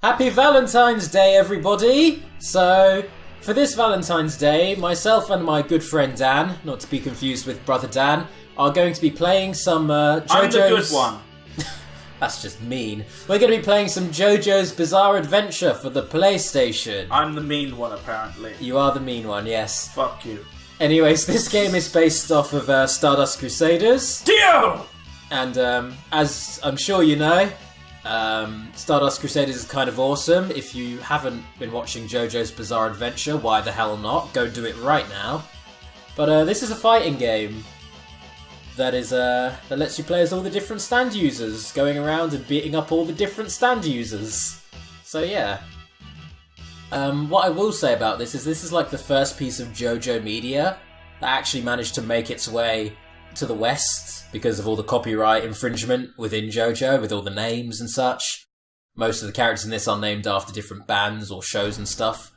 Happy Valentine's Day, everybody! So, for this Valentine's Day, myself and my good friend Dan, not to be confused with Brother Dan, are going to be playing some JoJo's... I'm the good one. That's just mean. We're going to be playing some JoJo's Bizarre Adventure for the PlayStation. I'm the mean one, apparently. You are the mean one, yes. Fuck you. Anyways, this game is based off of Stardust Crusaders. Dio! And as I'm sure you know, Stardust Crusaders is kind of awesome. If you haven't been watching JoJo's Bizarre Adventure, why the hell not? Go do it right now. But this is a fighting game that lets you play as all the different stand users, going around and beating up all the different stand users. So yeah. What I will say about this is like the first piece of JoJo media that actually managed to make its way to the West because of all the copyright infringement within JoJo, with all the names and such. Most of the characters in this are named after different bands or shows and stuff.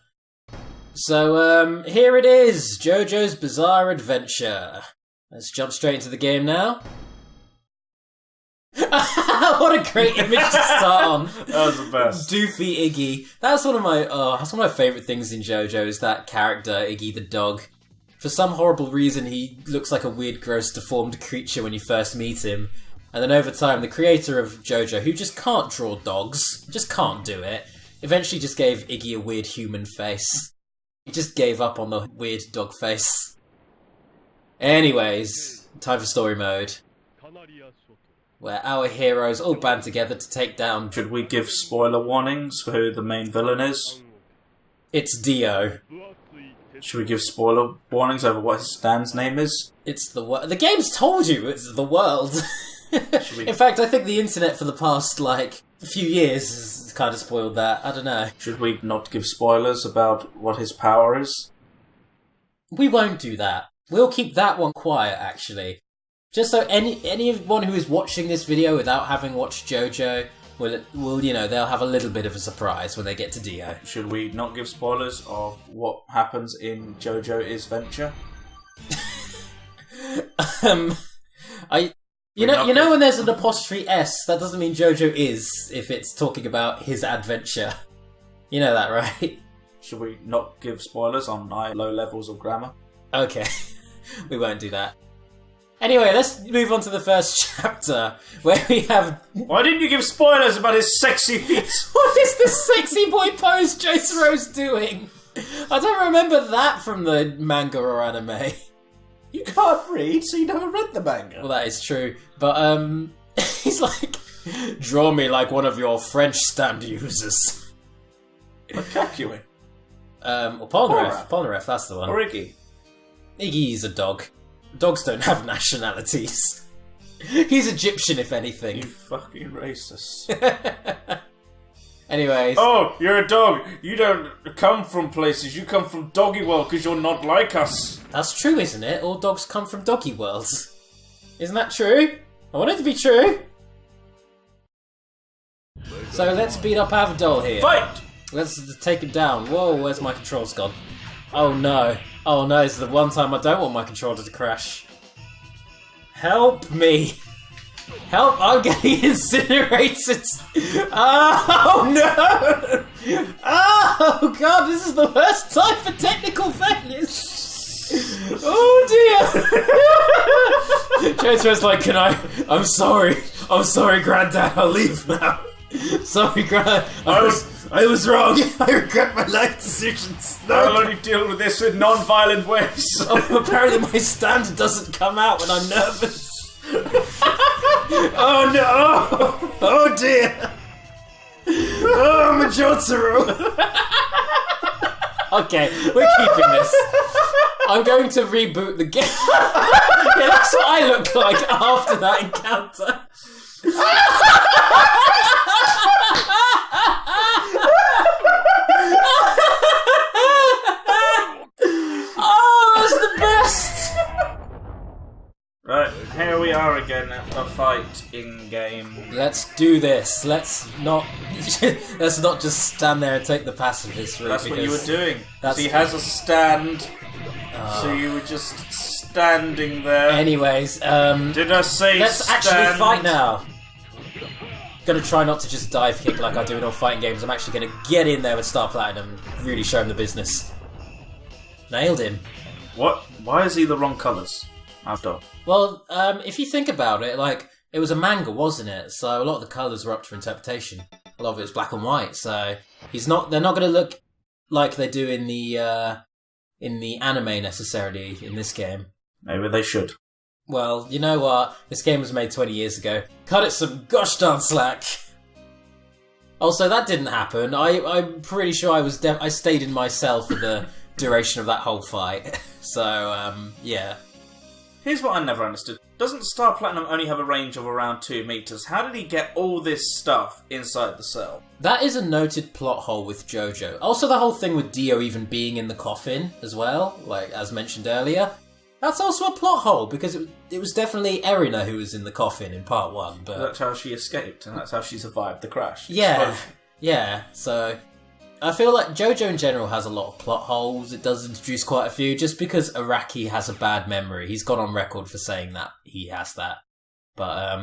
So here it is, JoJo's Bizarre Adventure. Let's jump straight into the game now. What a great image to start on. That was the best. Doofy Iggy. That's one of my favourite things in JoJo, is that character, Iggy the dog. For some horrible reason, he looks like a weird, gross, deformed creature when you first meet him. And then over time, the creator of JoJo, who just can't draw dogs, just can't do it, eventually just gave Iggy a weird human face. He just gave up on the weird dog face. Anyways, time for story mode, where our heroes all band together to take down... Should we give spoiler warnings for who the main villain is? It's Dio. Should we give spoiler warnings over what his stand's name is? It's the world. The game's told you it's the world. In fact, I think the internet for the past, few years has kind of spoiled that. I don't know. Should we not give spoilers about what his power is? We won't do that. We'll keep that one quiet, actually. Just so anyone who is watching this video without having watched JoJo will they'll have a little bit of a surprise when they get to Dio. Should we not give spoilers of what happens in JoJo Is Venture? You know when there's an apostrophe S, that doesn't mean JoJo is if it's talking about his adventure. You know that, right? Should we not give spoilers on low levels of grammar? Okay, we won't do that. Anyway, let's move on to the first chapter, where we have... Why didn't you give spoilers about his sexy feet? What is this sexy boy pose Jotaro's doing? I don't remember that from the manga or anime. You can't read, so you never read the manga. Well, that is true. But, he's like, draw me like one of your French stand users. Macacuin. Or Polnareff. Polnareff, that's the one. Or Iggy. Iggy's a dog. Dogs don't have nationalities. He's Egyptian, if anything. You fucking racist. Anyways. Oh, you're a dog. You don't come from places. You come from doggy world because you're not like us. That's true, isn't it? All dogs come from doggy worlds. Isn't that true? I want it to be true. So let's beat up Avdol here. Fight! Let's take him down. Whoa, where's my controls gone? Oh no. Oh no, it's the one time I don't want my controller to crash. Help me! Help! I'm getting incinerated! Oh no! Oh god, this is the worst time for technical failures! Oh dear! Jotaro's like, I'm sorry, Granddad, I'll leave now. Sorry, Grand. I was wrong. I regret my life decisions. No. I'll only deal with this in non-violent ways. Oh, apparently my stand doesn't come out when I'm nervous. Oh no! Oh dear! Oh, I'm a Jotaro. Okay, we're keeping this. I'm going to reboot the game. Yeah, that's what I look like after that encounter. Oh, that's the best! Right, here we are again at the fight in-game. Let's do this. Let's not just stand there and take the pacifist route. That's what you were doing. He has a stand, so you were just standing there. Anyways, did I say let's stand? actually fight now. going to try not to just dive kick like I do in all fighting games. I'm actually going to get in there with Star Platinum and really show him the business. Nailed him. What? Why is he the wrong colours? After. Well, if you think about it, like, it was a manga, wasn't it? So a lot of the colours were up for interpretation. A lot of it was black and white, so they're not going to look like they do in the anime necessarily in this game. Maybe they should. Well, you know what? This game was made 20 years ago. Cut it some gosh darn slack. Also, that didn't happen. I'm pretty sure I stayed in my cell for the duration of that whole fight. So, yeah. Here's what I never understood. Doesn't Star Platinum only have a range of around 2 meters? How did he get all this stuff inside the cell? That is a noted plot hole with Jojo. Also, the whole thing with Dio even being in the coffin as well, like as mentioned earlier. That's also a plot hole, because it was definitely Erina who was in the coffin in part 1. But that's how she escaped, and that's how she survived the crash. Yeah, yeah, so I feel like Jojo in general has a lot of plot holes. It does introduce quite a few, just because Araki has a bad memory. He's gone on record for saying that he has that. But,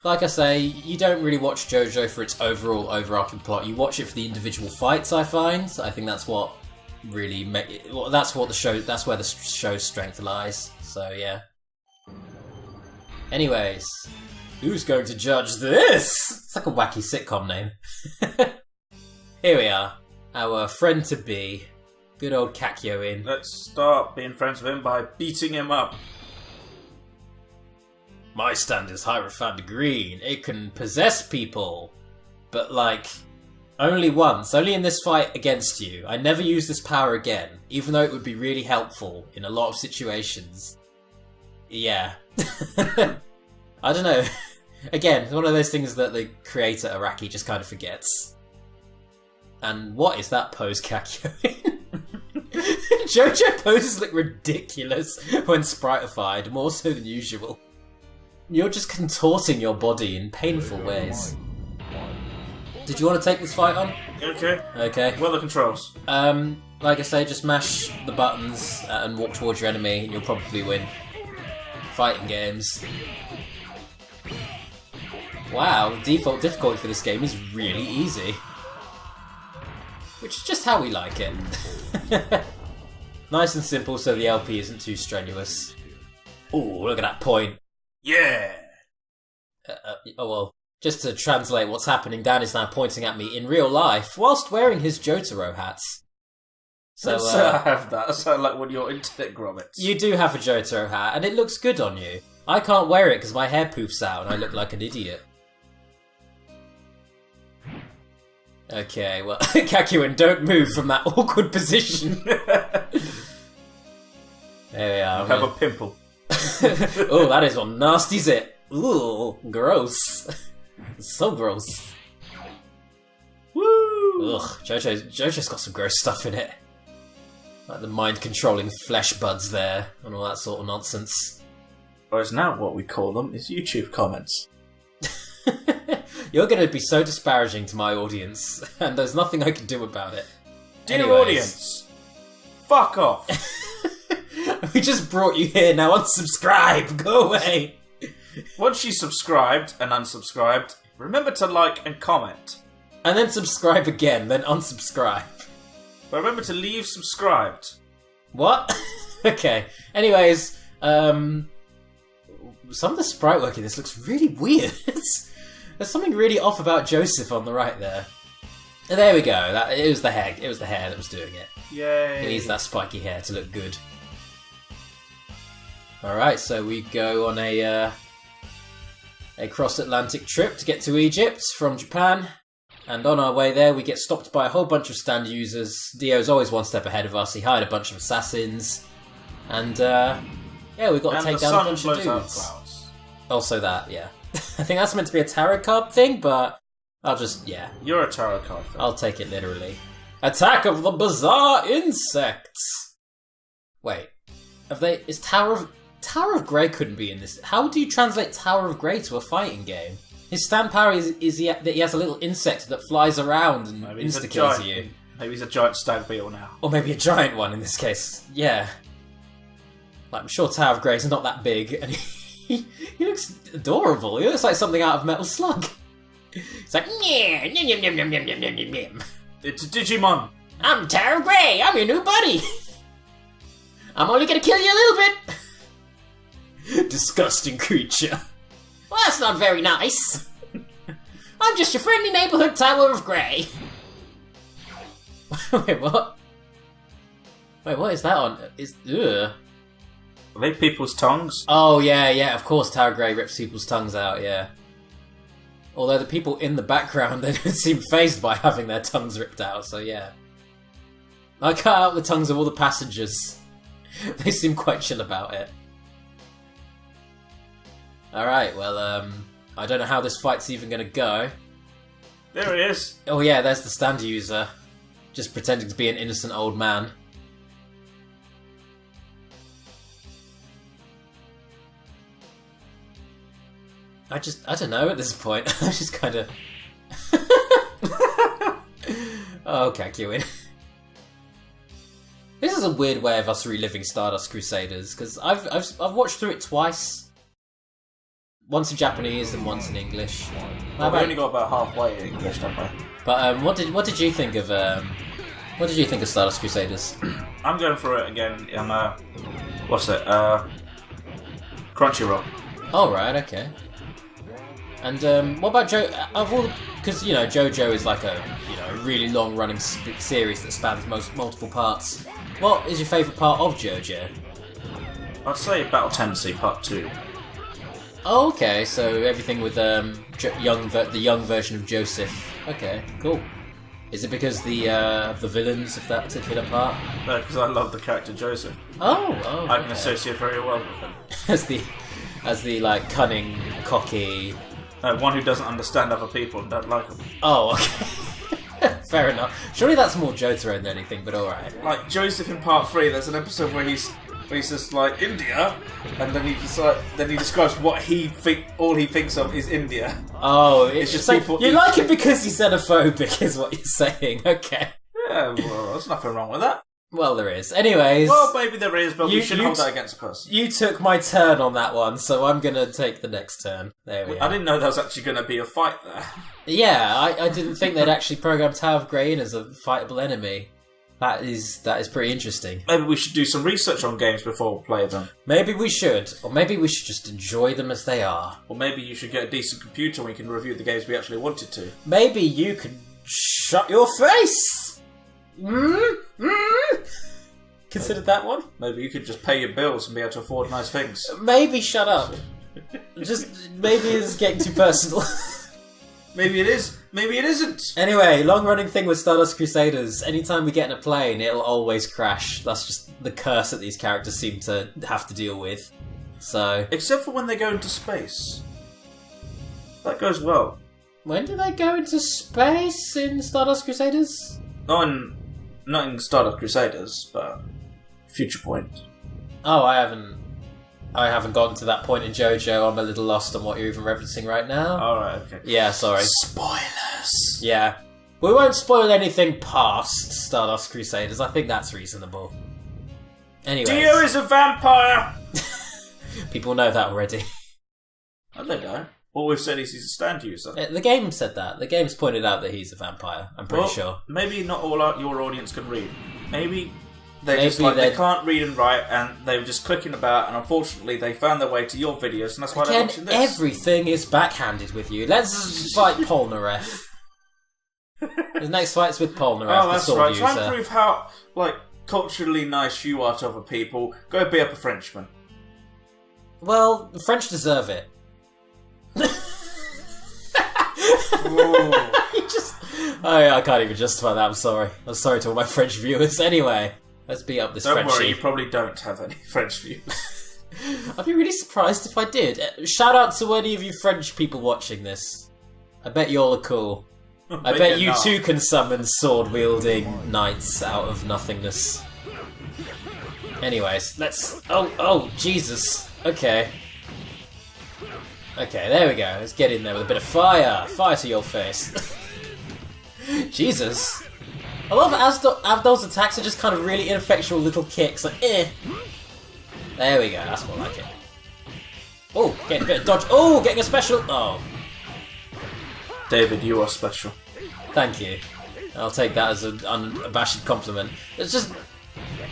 like I say, you don't really watch Jojo for its overall overarching plot. You watch it for the individual fights, I find. I think that's what really that's where the show's strength lies. So, yeah. Anyways, who's going to judge this? It's like a wacky sitcom name. Here we are, our friend-to-be, good old Kakyoin. Let's start being friends with him by beating him up. My stand is Hierophant Green. It can possess people, but like, only once. Only in this fight against you. I never use this power again, even though it would be really helpful in a lot of situations. Yeah. I don't know. Again, it's one of those things that the creator, Araki, just kind of forgets. And what is that pose, Kakyoin? Jojo poses look ridiculous when spritified, more so than usual. You're just contorting your body in painful ways. Did you want to take this fight on? Okay. Okay. What are the controls? Like I say, just mash the buttons and walk towards your enemy and you'll probably win. Fighting games. Wow, the default difficulty for this game is really easy. Which is just how we like it. Nice and simple so the LP isn't too strenuous. Ooh, look at that point. Yeah! Oh well, just to translate what's happening, Dan is now pointing at me in real life whilst wearing his Jotaro hats. So I have that. I sound like one of your internet grommets. You do have a Jotaro hat, and it looks good on you. I can't wear it because my hair poofs out and I look like an idiot. Okay, well, Kakyoin, don't move from that awkward position. There we are. I have a pimple. Oh, that is one nasty zit. Ooh, gross. So gross. Woo! Ugh, Jojo's got some gross stuff in it. Like the mind-controlling flesh buds there, and all that sort of nonsense. Whereas now what we call them is YouTube comments. You're going to be so disparaging to my audience, and there's nothing I can do about it. Dear audience, fuck off. We just brought you here, now unsubscribe, go away. Once you subscribed and unsubscribed, remember to like and comment. And then subscribe again, then unsubscribe. But remember to leave subscribed. What? Okay, anyways, some of the sprite work in this looks really weird. There's something really off about Joseph on the right there. And there we go. It was the hair. It was the hair that was doing it. Yay! He needs that spiky hair to look good. All right, so we go on a cross-Atlantic trip to get to Egypt from Japan. And on our way there, we get stopped by a whole bunch of stand users. Dio's always one step ahead of us. He hired a bunch of assassins, and yeah, we've got to take down a bunch of dudes. Also that, yeah. I think that's meant to be a tarot card thing, but I'll just, yeah. You're a tarot card fan. I'll take it literally. Attack of the Bizarre Insects! Wait, is Tower of Grey couldn't be in this. How do you translate Tower of Grey to a fighting game? His stand power is that he has a little insect that flies around and insta-kills you. Maybe he's a giant stag beetle now. Or maybe a giant one in this case, yeah. Like, I'm sure Tower of Grey's not that big, and he looks adorable. He looks like something out of Metal Slug. It's like, yeah, yum, yum, yum, yum, yum, yum, yum, yum, yum. It's a Digimon. I'm Tara Gray. I'm your new buddy. I'm only gonna kill you a little bit. Disgusting creature. Well, that's not very nice. I'm just your friendly neighborhood Tyler of Grey. Wait, what? Wait, what is that on? Ugh. Are they people's tongues? Oh, yeah, of course Tara Gray rips people's tongues out, yeah. Although the people in the background, they don't seem fazed by having their tongues ripped out, so yeah. I cut out the tongues of all the passengers. They seem quite chill about it. Alright, well, I don't know how this fight's even gonna go. There he is. Oh yeah, there's the stand user. Just pretending to be an innocent old man. I don't know at this point. I just kind of... Oh, okay, queuing. This is a weird way of us reliving Stardust Crusaders, because I've watched through it twice. Once in Japanese and once in English. Well, we only got about halfway in English, don't we? But what did you think of Stardust Crusaders? I'm going for it again in what's it? Crunchyroll. Oh right, okay. And what about because you know Jojo is like a really long running series that spans multiple parts. What is your favourite part of Jojo? I'd say Battle Tendency Part 2. Oh, okay, so everything with the young version of Joseph. Okay, cool. Is it because the villains of that particular part? No, because I love the character Joseph. Oh, I can associate very well with him. as the like cunning, cocky. One who doesn't understand other people and don't like them. Oh, okay. Fair enough. Surely that's more Jotaro than anything, but alright. Like Joseph in Part 3, there's an episode where he's just like India, and then he describes what all he thinks of is India. Oh, it's just so people. You like it because he's xenophobic, is what you're saying? Okay. Yeah, well, there's nothing wrong with that. Well, there is. Anyways. Well, maybe there is, but we shouldn't hold that against a person. You took my turn on that one, so I'm gonna take the next turn. There we are. I didn't know there was actually going to be a fight there. Yeah, I didn't think they'd actually programmed Tower of Grey in as a fightable enemy. That is pretty interesting. Maybe we should do some research on games before we play them. Maybe we should. Or maybe we should just enjoy them as they are. Or maybe you should get a decent computer and we can review the games we actually wanted to. Maybe you could shut your face! Considered that one? Maybe you could just pay your bills and be able to afford nice things. Maybe shut up. Maybe it's getting too personal. Maybe it is. Maybe it isn't. Anyway, long-running thing with Stardust Crusaders. Anytime we get in a plane, it'll always crash. That's just the curse that these characters seem to have to deal with. So... Except for when they go into space. That goes well. When do they go into space in Stardust Crusaders? Not in Stardust Crusaders, but Future Point. Oh, I haven't gotten to that point in JoJo. I'm a little lost on what you're even referencing right now. Alright, okay. Yeah, sorry. Spoilers! Yeah. We won't spoil anything past Stardust Crusaders. I think that's reasonable. Anyway. Dio is a vampire! People know that already. I don't know. All we've said is he's a stand user. The game said that. The game's pointed out that he's a vampire. I'm pretty sure. Maybe not all your audience can read. Maybe they can't read and write, and they're just clicking about, and unfortunately they found their way to your videos, and that's why they're watching this. Everything is backhanded with you. Let's fight Polnareff. The next fight's with Polnareff, that's the sword right. user. Try and prove how culturally nice you are to other people. Go be up a Frenchman. Well, the French deserve it. I can't even justify that. I'm sorry to all my French viewers. Anyway, let's beat up this Frenchie. Don't worry, you probably don't have any French viewers. I'd be really surprised if I did. Shout out to any of you French people watching this. I bet you all are cool. I bet you too can summon sword-wielding knights out of nothingness. Anyways, let's... Oh, Jesus. Okay, there we go. Let's get in there with a bit of fire. Fire to your face. Jesus. I love Avdol's attacks are just kind of really ineffectual little kicks. Like, eh. There we go. That's more like it. Oh, getting a bit of dodge. Oh, getting a special. Oh. David, you are special. Thank you. I'll take that as an unabashed compliment. Let's just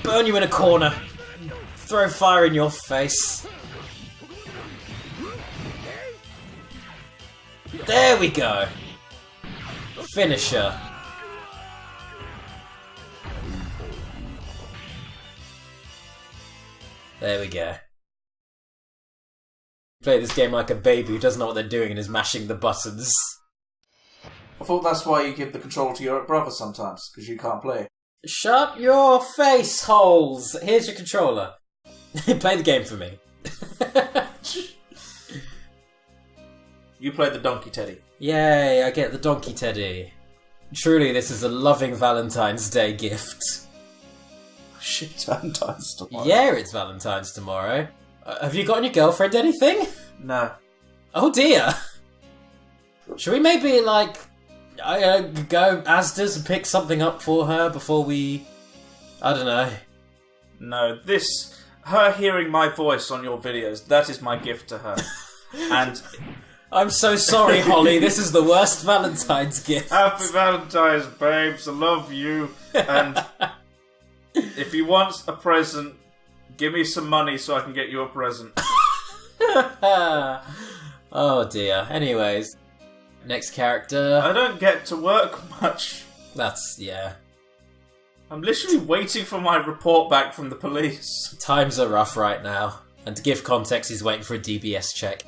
burn you in a corner. Throw fire in your face. There we go. Finisher. There we go. Play this game like a baby who doesn't know what they're doing and is mashing the buttons. I thought that's why you give the controller to your brother sometimes, because you can't play. Shut your face holes! Here's your controller. Play the game for me. You play the Donkey Teddy. Yay, I get the Donkey Teddy. Truly, this is a loving Valentine's Day gift. Shit, it's Valentine's tomorrow. Yeah, it's Valentine's tomorrow. Have you gotten your girlfriend anything? No. Oh dear. Should we maybe, like, go Asda's and pick something up for her before we... I don't know. No, her hearing my voice on your videos, that is my gift to her. And... I'm so sorry, Holly, this is the worst Valentine's gift. Happy Valentine's, babes, I love you. And if you want a present, give me some money so I can get you a present. Oh dear. Anyways, next character. I don't get to work much. Yeah. I'm literally waiting for my report back from the police. Times are rough right now. And to give context, he's waiting for a DBS check.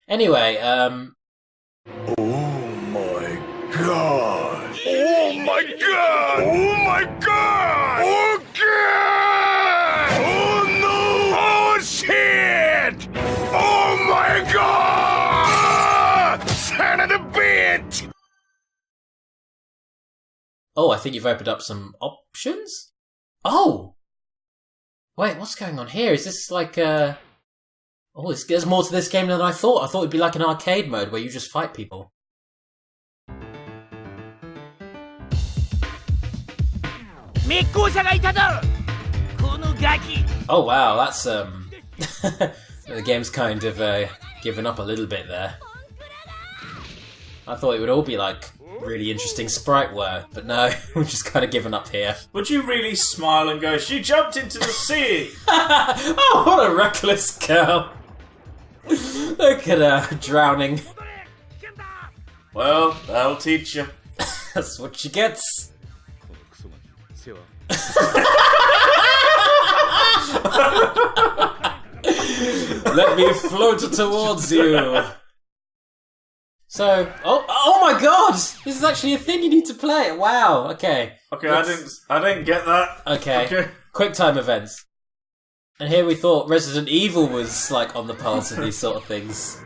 Anyway, Oh my god! Oh my god! Oh my god! Oh god! Oh no! Oh shit! Oh my god! Son of a bitch! Oh, I think you've opened up some options? Oh! Wait, what's going on here? Is this like Oh, there's more to this game than I thought. I thought it'd be like an arcade mode where you just fight people. Oh wow, that's the game's kind of given up a little bit there. I thought it would all be like really interesting sprite work, but no, we're just kind of given up here. Would you really smile and go, "She jumped into the sea"? Oh, what a reckless girl! Look at her drowning. Well, that'll teach you. That's what she gets. Let me float towards you. So, oh my god! This is actually a thing you need to play. Wow. Okay. Okay, I didn't get that. Okay. Quick time events. And here we thought Resident Evil was, like, on the path of these sort of things.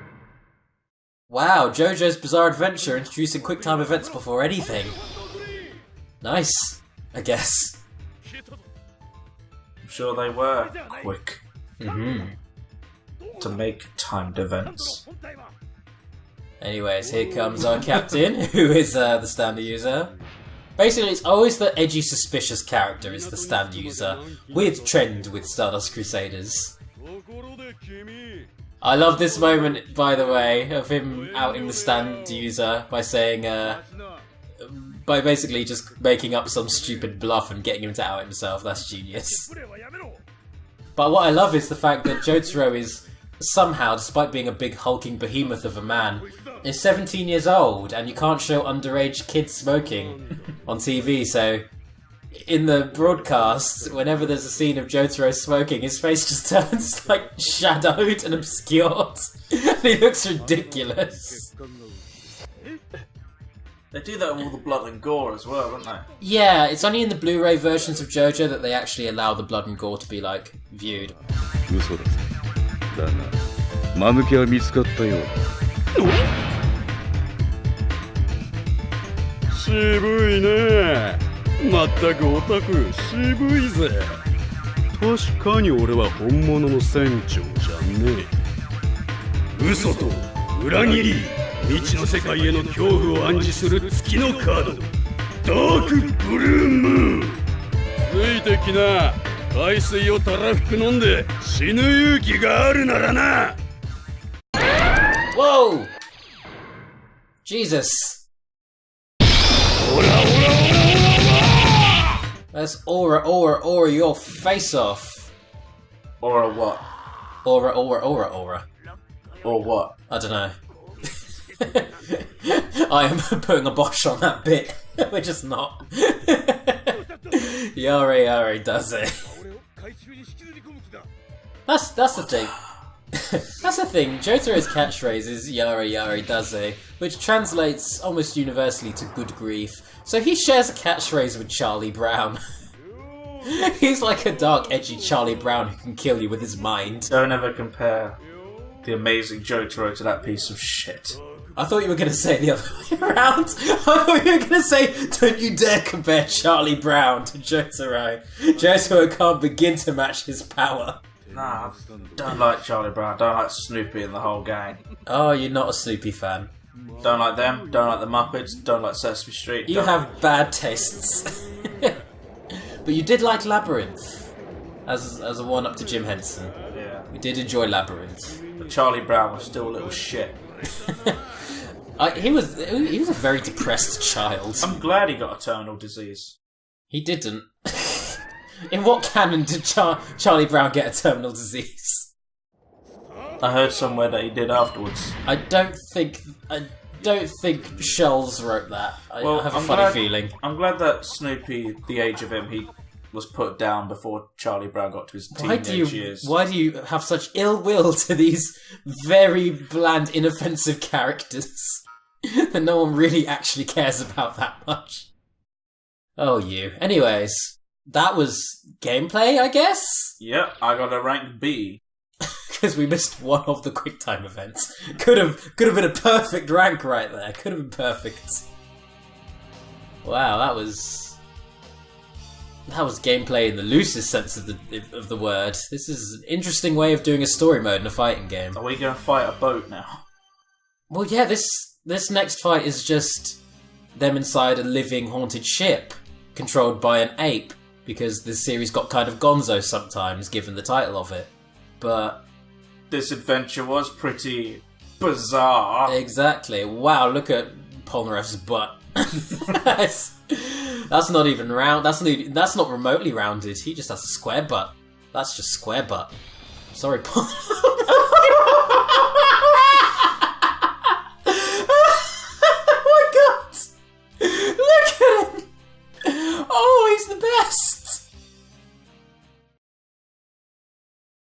Wow, JoJo's Bizarre Adventure introducing QuickTime events before anything. Nice, I guess. I'm sure they were quick. To make timed events. Anyways, here comes our captain, who is the standard user. Basically, it's always the edgy, suspicious character is the stand user. Weird trend with Stardust Crusaders. I love this moment, by the way, of him outing the stand user by saying, by basically just making up some stupid bluff and getting him to out himself. That's genius. But what I love is the fact that Jotaro is somehow, despite being a big hulking behemoth of a man, is 17 years old, and you can't show underage kids smoking on TV, so in the broadcast, whenever there's a scene of Jotaro smoking, his face just turns, like, shadowed and obscured. And he looks ridiculous. They do that with all the blood and gore as well, don't they? Yeah, it's only in the Blu-ray versions of JoJo that they actually allow the blood and gore to be, like, viewed. だが間抜けは見つかったようだ。渋いね。まったくオタク渋いぜ。確かに俺は本物の船長じゃねえ。嘘と裏切り、未知の世界への恐怖を暗示する月のカード、ダークブルームーン。ついてきな。海水をたらふく飲んで死ぬ勇気があるならな。Whoa! Jesus! Let's aura your face off. Aura what? Aura. Or what? I don't know. I am putting a bosh on that bit. We're just not. Yare does it. That's the thing. That's the thing. Jotaro's catchphrase is Yare does it, which translates almost universally to good grief. So he shares a catchphrase with Charlie Brown. He's like a dark, edgy Charlie Brown who can kill you with his mind. Don't ever compare the amazing Jotaro to that piece of shit. I thought you were going to say the other way around. I thought you were going to say, don't you dare compare Charlie Brown to Jotaro. Jotaro can't begin to match his power. Nah, don't like Charlie Brown, don't like Snoopy and the whole gang. Oh, you're not a Snoopy fan. Don't like them, don't like the Muppets, don't like Sesame Street. You have bad tastes. But you did like Labyrinth, as a one-up to Jim Henson. Yeah. We did enjoy Labyrinth. But Charlie Brown was still a little shit. He was a very depressed child. I'm glad he got a terminal disease. He didn't. In what canon did Charlie Brown get a terminal disease? I heard somewhere that he did afterwards. I don't think Schulz wrote that. I have a funny feeling. I'm glad that Snoopy, the age of him, he was put down before Charlie Brown got to his teenage years. Why do you have such ill will to these very bland, inoffensive characters that no one really actually cares about that much? Oh, you. Anyways, that was gameplay, I guess? Yep, I got a rank B. Because we missed one of the QuickTime events. Could have been a perfect rank right there. Could have been perfect. Wow, that was gameplay in the loosest sense of the word. This is an interesting way of doing a story mode in a fighting game. Are we going to fight a boat now? Well, yeah, this next fight is just them inside a living haunted ship controlled by an ape, because this series got kind of gonzo sometimes, given the title of it. But this adventure was pretty bizarre. Exactly. Wow, look at Polnareff's butt. That's not even round. That's not remotely rounded. He just has a square butt. That's just square butt. Sorry, Paul.